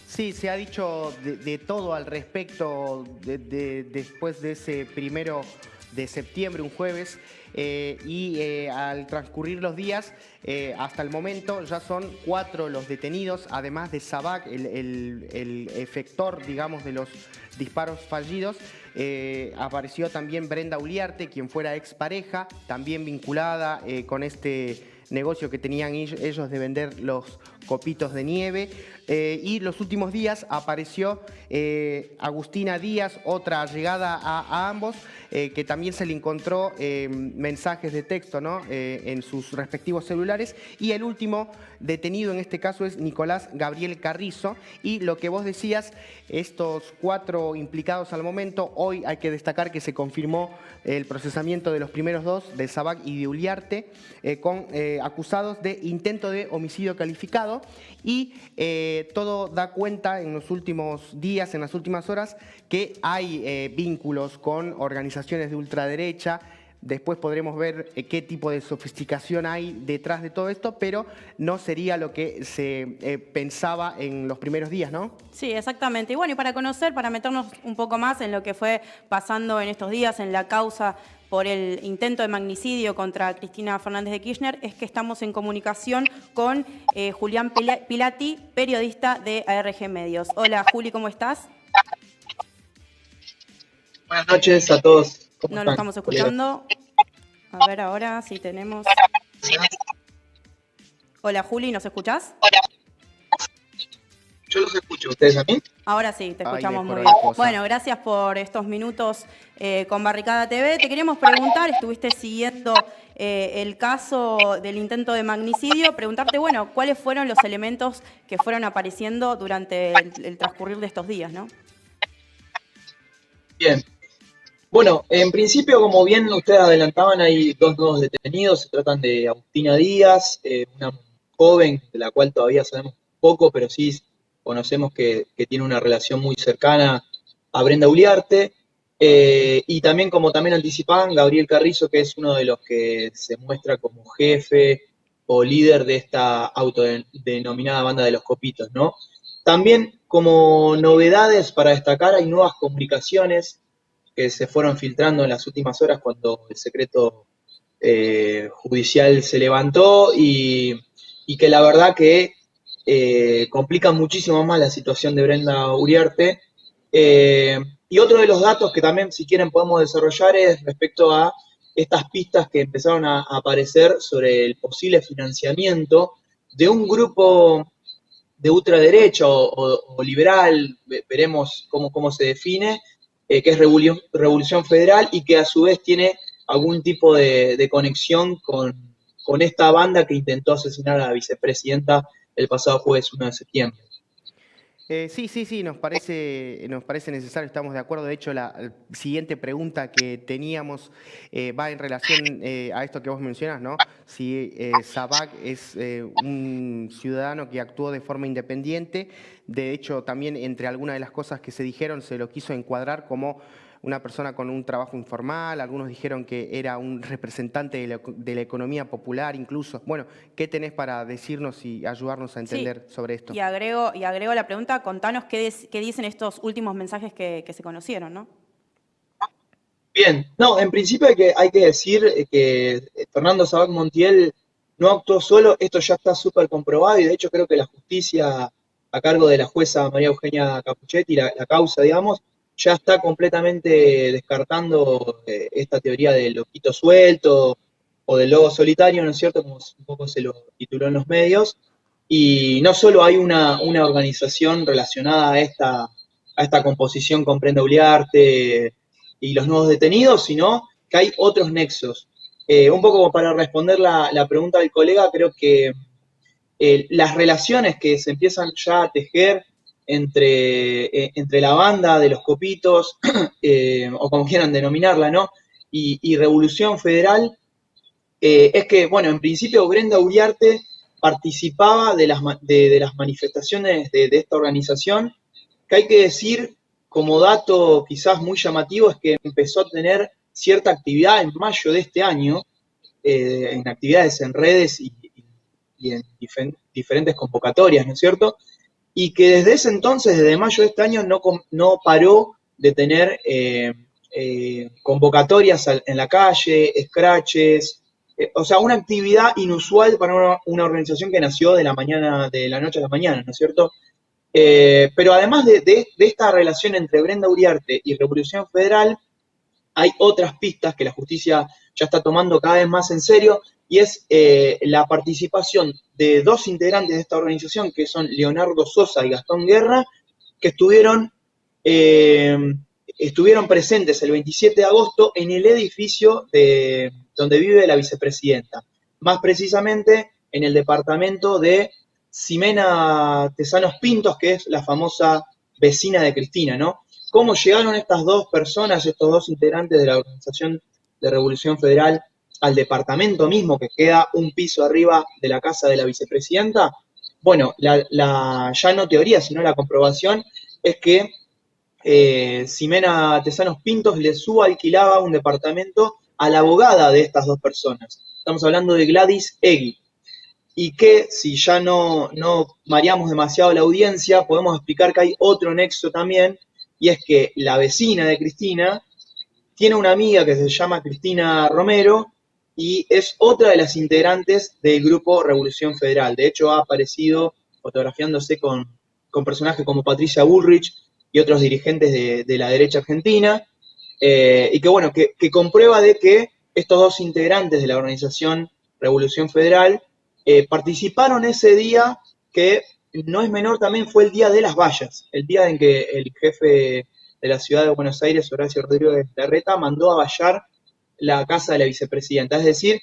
Sí, se ha dicho de todo al respecto después de ese 1 de septiembre, un jueves, al transcurrir los días, hasta el momento ya son 4 los detenidos, además de Sabac, el efector, digamos, de los disparos fallidos. Apareció también Brenda Uliarte, quien fuera expareja, también vinculada con este negocio que tenían ellos de vender los copitos de nieve. Y los últimos días apareció Agustina Díaz, otra allegada a ambos, que también se le encontró mensajes de texto, ¿no? En sus respectivos celulares. Y el último detenido en este caso es Nicolás Gabriel Carrizo. Y lo que vos decías, estos 4 implicados al momento, hoy hay que destacar que se confirmó el procesamiento de los primeros 2, de Sabac y de Uliarte, con acusados de intento de homicidio calificado. Y todo da cuenta en los últimos días, en las últimas horas, que hay vínculos con organizaciones de ultraderecha. Después podremos ver qué tipo de sofisticación hay detrás de todo esto, pero no sería lo que se pensaba en los primeros días, ¿no? Sí, exactamente. Y bueno, y para conocer, para meternos un poco más en lo que fue pasando en estos días, en la causa por el intento de magnicidio contra Cristina Fernández de Kirchner, es que estamos en comunicación con Julián Pilati, periodista de ARG Medios. Hola, Juli, ¿cómo estás? Buenas noches a todos. ¿Cómo No lo están, estamos colegas? escuchando. A ver ahora si tenemos... Hola, Juli, ¿nos escuchás? Yo los escucho. ¿Ustedes a mí? Ahora sí, te escuchamos muy mejoró bien. la cosa. Bueno, gracias por estos minutos con Barricada TV. Te queríamos preguntar, estuviste siguiendo el caso del intento de magnicidio, preguntarte, bueno, ¿cuáles fueron los elementos que fueron apareciendo durante el transcurrir de estos días, no? Bien. Bueno, en principio, como bien ustedes adelantaban, hay 2 nuevos detenidos. Se tratan de Agustina Díaz, una joven de la cual todavía sabemos poco, pero sí conocemos que tiene una relación muy cercana a Brenda Uliarte. Y también, como también anticipaban, Gabriel Carrizo, que es uno de los que se muestra como jefe o líder de esta autodenominada banda de los copitos, ¿no? También, como novedades para destacar, hay nuevas comunicaciones que se fueron filtrando en las últimas horas cuando el secreto judicial se levantó y que la verdad que complican muchísimo más la situación de Brenda Uriarte. Y otro de los datos que también, si quieren, podemos desarrollar es respecto a estas pistas que empezaron a aparecer sobre el posible financiamiento de un grupo de ultraderecha o liberal, veremos cómo se define, que es Revolución Federal y que a su vez tiene algún tipo de conexión con esta banda que intentó asesinar a la vicepresidenta el pasado jueves 1 de septiembre. Sí, nos parece necesario, estamos de acuerdo. De hecho, la siguiente pregunta que teníamos va en relación a esto que vos mencionás, ¿no? Si Sabac es un ciudadano que actuó de forma independiente. De hecho, también entre algunas de las cosas que se dijeron se lo quiso encuadrar como una persona con un trabajo informal. Algunos dijeron que era un representante de la economía popular incluso. Bueno, ¿qué tenés para decirnos y ayudarnos a entender sobre esto? Y agrego la pregunta, contanos qué dicen estos últimos mensajes que se conocieron, ¿no? Bien, no, en principio hay que decir que Fernando Sabac Montiel no actuó solo, esto ya está súper comprobado y de hecho creo que la justicia a cargo de la jueza María Eugenia Capuchetti, la causa, digamos, ya está completamente descartando esta teoría del loquito suelto o del lobo solitario, ¿no es cierto? Como un poco se lo tituló en los medios. Y no solo hay una organización relacionada a esta composición con Brenda Uliarte y los nuevos detenidos, sino que hay otros nexos. Un poco como para responder la pregunta del colega, creo que las relaciones que se empiezan ya a tejer entre la banda de los copitos, o como quieran denominarla, ¿no? Y Revolución Federal, es que, bueno, en principio Brenda Uriarte participaba de las manifestaciones de esta organización, que hay que decir, como dato quizás muy llamativo, es que empezó a tener cierta actividad en mayo de este año, en actividades en redes y en diferentes convocatorias, ¿no es cierto? y que desde ese entonces, desde mayo de este año, no paró de tener convocatorias en la calle, scratches, o sea, una actividad inusual para una organización que nació de la noche a la mañana, ¿no es cierto? Pero además de esta relación entre Brenda Uriarte y Revolución Federal, hay otras pistas que la justicia ya está tomando cada vez más en serio, y es la participación de dos integrantes de esta organización, que son Leonardo Sosa y Gastón Guerra, que estuvieron presentes el 27 de agosto en el edificio donde vive la vicepresidenta, más precisamente en el departamento de Ximena Tesanos Pintos, que es la famosa vecina de Cristina, ¿no? ¿Cómo llegaron estas dos personas, estos dos integrantes de la Organización de Revolución Federal, al departamento mismo, que queda un piso arriba de la casa de la vicepresidenta? Bueno, ya no teoría, sino la comprobación es que Ximena Tesanos Pintos le subalquilaba un departamento a la abogada de estas dos personas. Estamos hablando de Gladys Egui. Y que, si ya no mareamos demasiado la audiencia, podemos explicar que hay otro nexo también, y es que la vecina de Cristina tiene una amiga que se llama Cristina Romero, y es otra de las integrantes del grupo Revolución Federal. De hecho, ha aparecido fotografiándose con personajes como Patricia Bullrich y otros dirigentes de la derecha argentina, y que, bueno, que comprueba de que estos dos integrantes de la Organización Revolución Federal participaron ese día, que no es menor, también fue el día de las vallas, el día en que el jefe de la ciudad de Buenos Aires, Horacio Rodríguez Larreta, mandó a vallar la casa de la vicepresidenta. Es decir,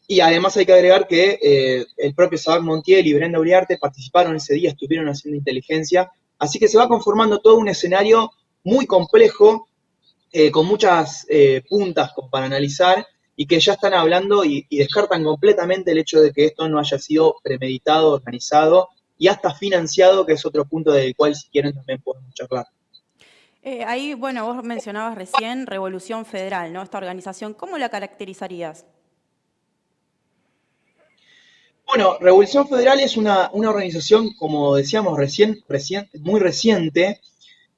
y además hay que agregar que el propio Sabac Montiel y Brenda Uriarte participaron ese día, estuvieron haciendo inteligencia, así que se va conformando todo un escenario muy complejo, con muchas puntas para analizar, y que ya están hablando y descartan completamente el hecho de que esto no haya sido premeditado, organizado y hasta financiado, que es otro punto del cual, si quieren, también podemos charlar. Ahí, bueno, vos mencionabas recién Revolución Federal, ¿no? Esta organización, ¿cómo la caracterizarías? Bueno, Revolución Federal es una organización, como decíamos muy reciente,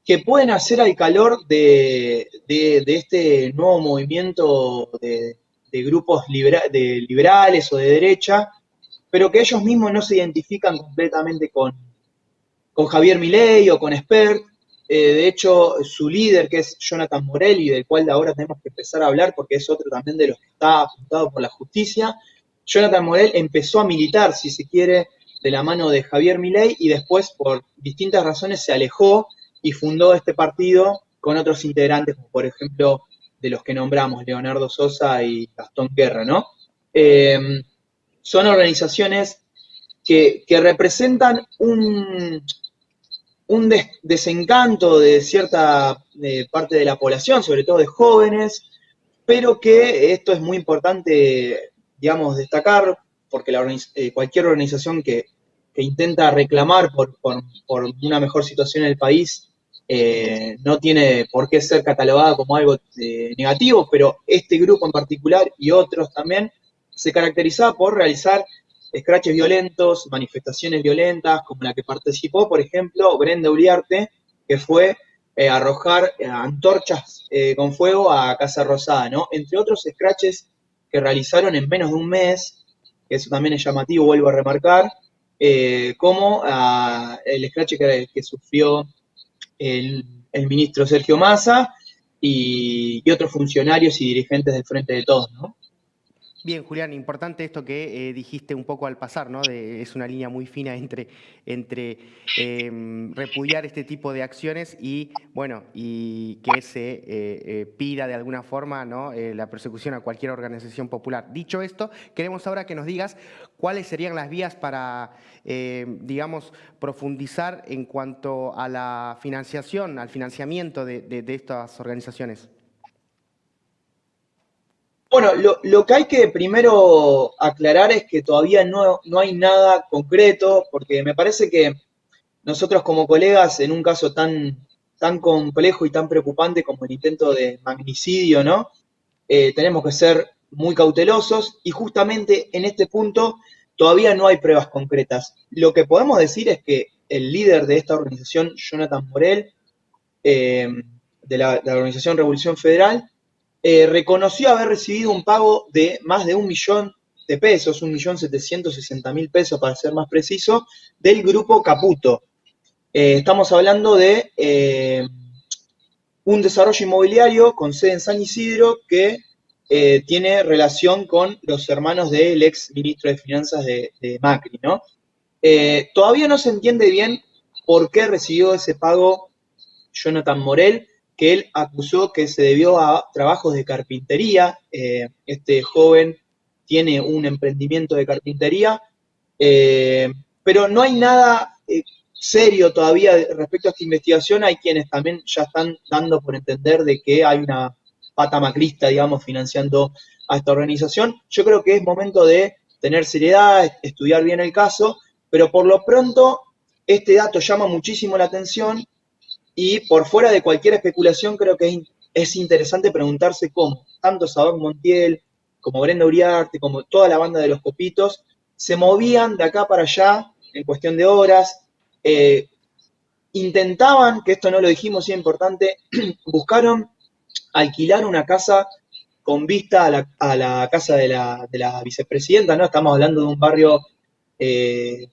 que puede nacer al calor de este nuevo movimiento de grupos liberales o de derecha, pero que ellos mismos no se identifican completamente con Javier Milei o con Spert. De hecho, su líder, que es Jonathan Morel, y del cual ahora tenemos que empezar a hablar porque es otro también de los que está apuntado por la justicia, Jonathan Morel empezó a militar, si se quiere, de la mano de Javier Milei, y después, por distintas razones, se alejó y fundó este partido con otros integrantes, como por ejemplo de los que nombramos, Leonardo Sosa y Gastón Guerra, ¿no? Son organizaciones que representan un desencanto de cierta parte de la población, sobre todo de jóvenes, pero que esto es muy importante, digamos, destacar, porque cualquier organización que intenta reclamar por una mejor situación en el país no tiene por qué ser catalogada como algo negativo, pero este grupo en particular y otros también se caracterizaba por realizar scratches violentos, manifestaciones violentas, como la que participó, por ejemplo, Brenda Uriarte, que fue arrojar antorchas con fuego a Casa Rosada, ¿no? Entre otros scratches que realizaron en menos de un mes, que eso también es llamativo, vuelvo a remarcar, como el scratch que sufrió el ministro Sergio Massa y otros funcionarios y dirigentes del Frente de Todos, ¿no? Bien, Julián, importante esto que dijiste un poco al pasar, ¿no? Es una línea muy fina entre repudiar este tipo de acciones y, bueno, y que se pida de alguna forma, ¿no? La persecución a cualquier organización popular. Dicho esto, queremos ahora que nos digas cuáles serían las vías para, digamos, profundizar en cuanto a la financiación, al financiamiento de estas organizaciones. Bueno, lo que hay que primero aclarar es que todavía no hay nada concreto, porque me parece que nosotros como colegas, en un caso tan complejo y tan preocupante como el intento de magnicidio, ¿no? Tenemos que ser muy cautelosos, y justamente en este punto todavía no hay pruebas concretas. Lo que podemos decir es que el líder de esta organización, Jonathan Morel, de la organización Revolución Federal, reconoció haber recibido un pago de más de 1.000.000 de pesos, 1.760.000 pesos para ser más preciso, del grupo Caputo. Estamos hablando de un desarrollo inmobiliario con sede en San Isidro que tiene relación con los hermanos del ex ministro de Finanzas de Macri, ¿no? Todavía no se entiende bien por qué recibió ese pago Jonathan Morel, que él acusó que se debió a trabajos de carpintería. Este joven tiene un emprendimiento de carpintería, pero no hay nada serio todavía respecto a esta investigación. Hay quienes también ya están dando por entender de que hay una pata macrista, digamos, financiando a esta organización. Yo creo que es momento de tener seriedad, estudiar bien el caso, pero por lo pronto este dato llama muchísimo la atención y por fuera de cualquier especulación creo que es interesante preguntarse cómo tanto Sabac Montiel como Brenda Uriarte, como toda la banda de los Copitos, se movían de acá para allá en cuestión de horas, intentaban, que esto no lo dijimos y es importante, buscaron alquilar una casa con vista a la casa de la vicepresidenta, ¿no? Estamos hablando de un barrio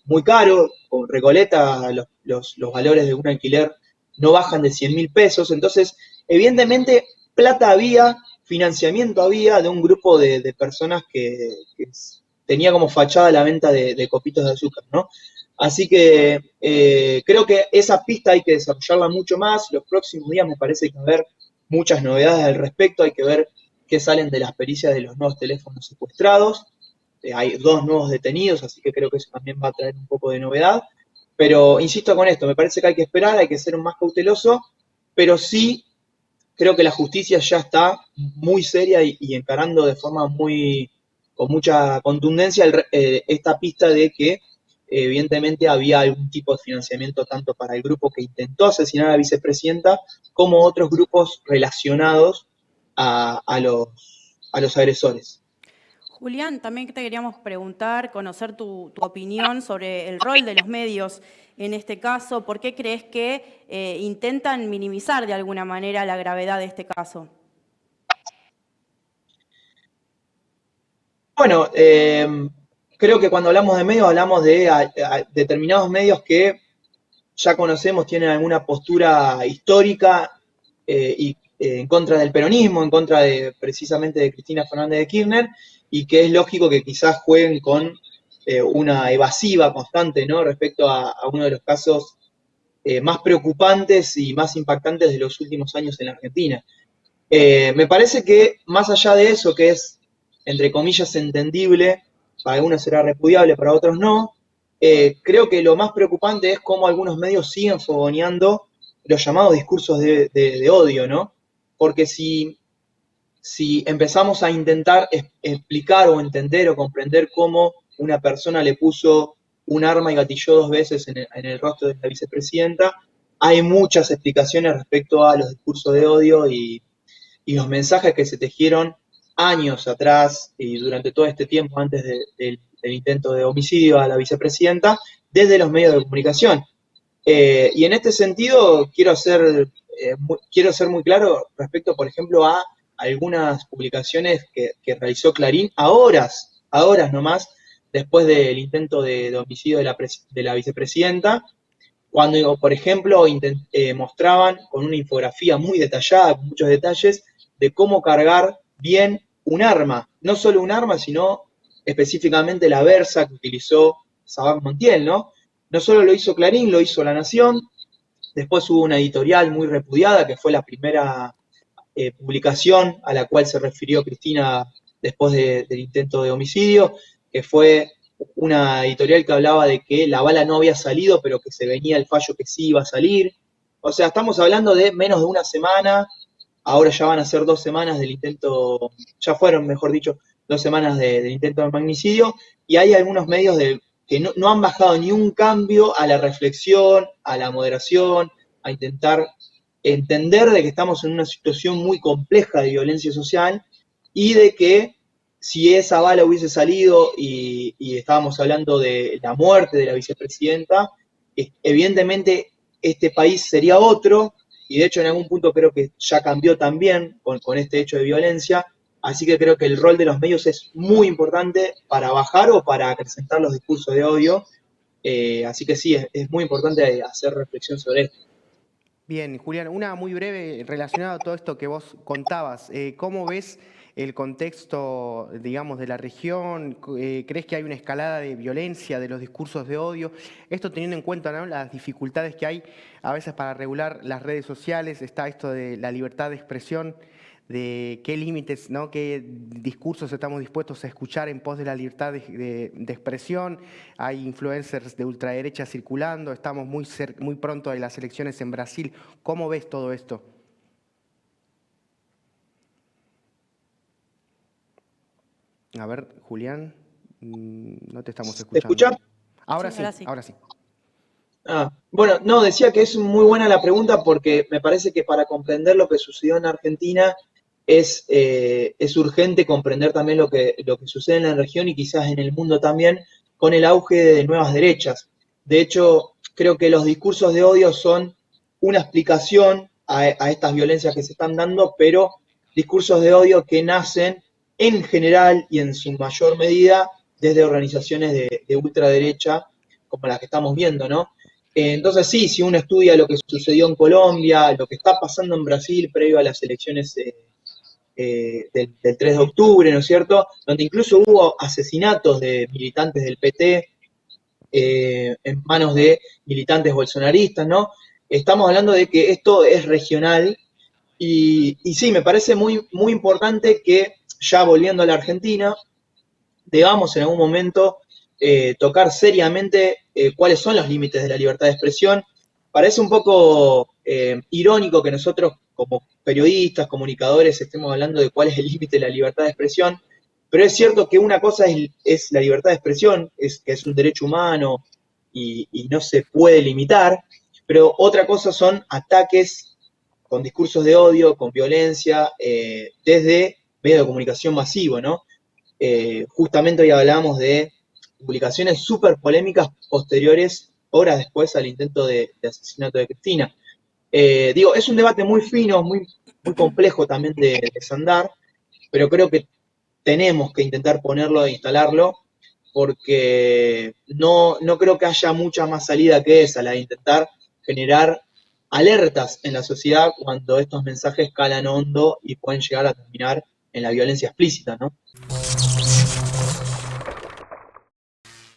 muy caro, con Recoleta, los valores de un alquiler no bajan de 100.000 pesos, entonces, evidentemente, plata había, financiamiento había de un grupo de personas que tenía como fachada la venta de copitos de azúcar, ¿no? Así que creo que esa pista hay que desarrollarla mucho más. Los próximos días me parece que va a haber muchas novedades al respecto. Hay que ver qué salen de las pericias de los nuevos teléfonos secuestrados. Hay 2 nuevos detenidos, así que creo que eso también va a traer un poco de novedad. Pero insisto con esto, me parece que hay que esperar, hay que ser más cauteloso, pero sí creo que la justicia ya está muy seria y encarando de forma con mucha contundencia esta pista de que evidentemente había algún tipo de financiamiento tanto para el grupo que intentó asesinar a la vicepresidenta como otros grupos relacionados a los agresores. Julián, también te queríamos preguntar, conocer tu opinión sobre el rol de los medios en este caso. ¿Por qué crees que intentan minimizar de alguna manera la gravedad de este caso? Bueno, creo que cuando hablamos de medios hablamos de determinados medios que ya conocemos, tienen alguna postura histórica y en contra del peronismo, en contra precisamente de Cristina Fernández de Kirchner, y que es lógico que quizás jueguen con una evasiva constante, ¿no? Respecto a uno de los casos más preocupantes y más impactantes de los últimos años en la Argentina. Me parece que más allá de eso, que es, entre comillas, entendible, para algunos será repudiable, para otros no, creo que lo más preocupante es cómo algunos medios siguen fogoneando los llamados discursos de odio, ¿no? Porque si empezamos a intentar explicar o entender o comprender cómo una persona le puso un arma y gatilló 2 veces en el rostro de la vicepresidenta, hay muchas explicaciones respecto a los discursos de odio y los mensajes que se tejieron años atrás y durante todo este tiempo antes del intento de homicidio a la vicepresidenta, desde los medios de comunicación. Y en este sentido quiero ser muy claro respecto, por ejemplo, a algunas publicaciones que realizó Clarín a horas nomás, después del intento de homicidio de la vicepresidenta, cuando, por ejemplo, mostraban con una infografía muy detallada, con muchos detalles, de cómo cargar bien un arma. No solo un arma, sino específicamente la Versa que utilizó Sabac Montiel, ¿no? No solo lo hizo Clarín, lo hizo La Nación. Después hubo una editorial muy repudiada, que fue la primera publicación a la cual se refirió Cristina después del intento de homicidio, que fue una editorial que hablaba de que la bala no había salido, pero que se venía el fallo que sí iba a salir. O sea, estamos hablando de menos de una semana, ahora ya van a ser 2 semanas del intento, ya fueron, mejor dicho, 2 semanas del intento de magnicidio, y hay algunos medios que no han bajado ni un cambio a la reflexión, a la moderación, a intentar entender de que estamos en una situación muy compleja de violencia social y de que si esa bala hubiese salido y estábamos hablando de la muerte de la vicepresidenta, evidentemente este país sería otro, y de hecho en algún punto creo que ya cambió también con este hecho de violencia, así que creo que el rol de los medios es muy importante para bajar o para acrecentar los discursos de odio, así que sí, es muy importante hacer reflexión sobre esto. Bien, Julián, una muy breve relacionada a todo esto que vos contabas. ¿Cómo ves el contexto, digamos, de la región? ¿Crees que hay una escalada de violencia, de los discursos de odio? Esto teniendo en cuenta, ¿no?, las dificultades que hay a veces para regular las redes sociales, está esto de la libertad de expresión, de qué límites, ¿no?, qué discursos estamos dispuestos a escuchar en pos de la libertad de expresión. Hay influencers de ultraderecha circulando, estamos muy pronto de las elecciones en Brasil. ¿Cómo ves todo esto? A ver, Julián, no te estamos ¿Se escuchando. escucha? Ahora Sí, sí, ahora sí. ahora sí. Bueno, no, decía que es muy buena la pregunta porque me parece que para comprender lo que sucedió en Argentina es urgente comprender también lo que sucede en la región y quizás en el mundo también con el auge de nuevas derechas. De hecho, creo que los discursos de odio son una explicación a estas violencias que se están dando, pero discursos de odio que nacen en general y en su mayor medida desde organizaciones de ultraderecha como las que estamos viendo, ¿no? Entonces sí, si uno estudia lo que sucedió en Colombia, lo que está pasando en Brasil previo a las elecciones del 3 de octubre, ¿no es cierto? Donde incluso hubo asesinatos de militantes del PT en manos de militantes bolsonaristas, ¿no? Estamos hablando de que esto es regional y sí, me parece muy, muy importante que ya volviendo a la Argentina, debamos en algún momento tocar seriamente cuáles son los límites de la libertad de expresión. Parece un poco irónico que nosotros como periodistas, comunicadores, estemos hablando de cuál es el límite de la libertad de expresión, pero es cierto que una cosa es la libertad de expresión, que es un derecho humano y no se puede limitar, pero otra cosa son ataques con discursos de odio, con violencia, desde medios de comunicación masivo, ¿no? Justamente hoy hablamos de publicaciones súper polémicas posteriores, horas después al intento de asesinato de Cristina. Digo, es un debate muy fino, muy, muy complejo también de desandar, pero creo que tenemos que intentar ponerlo e instalarlo, porque no creo que haya mucha más salida que esa, la de intentar generar alertas en la sociedad cuando estos mensajes calan hondo y pueden llegar a terminar en la violencia explícita, ¿no?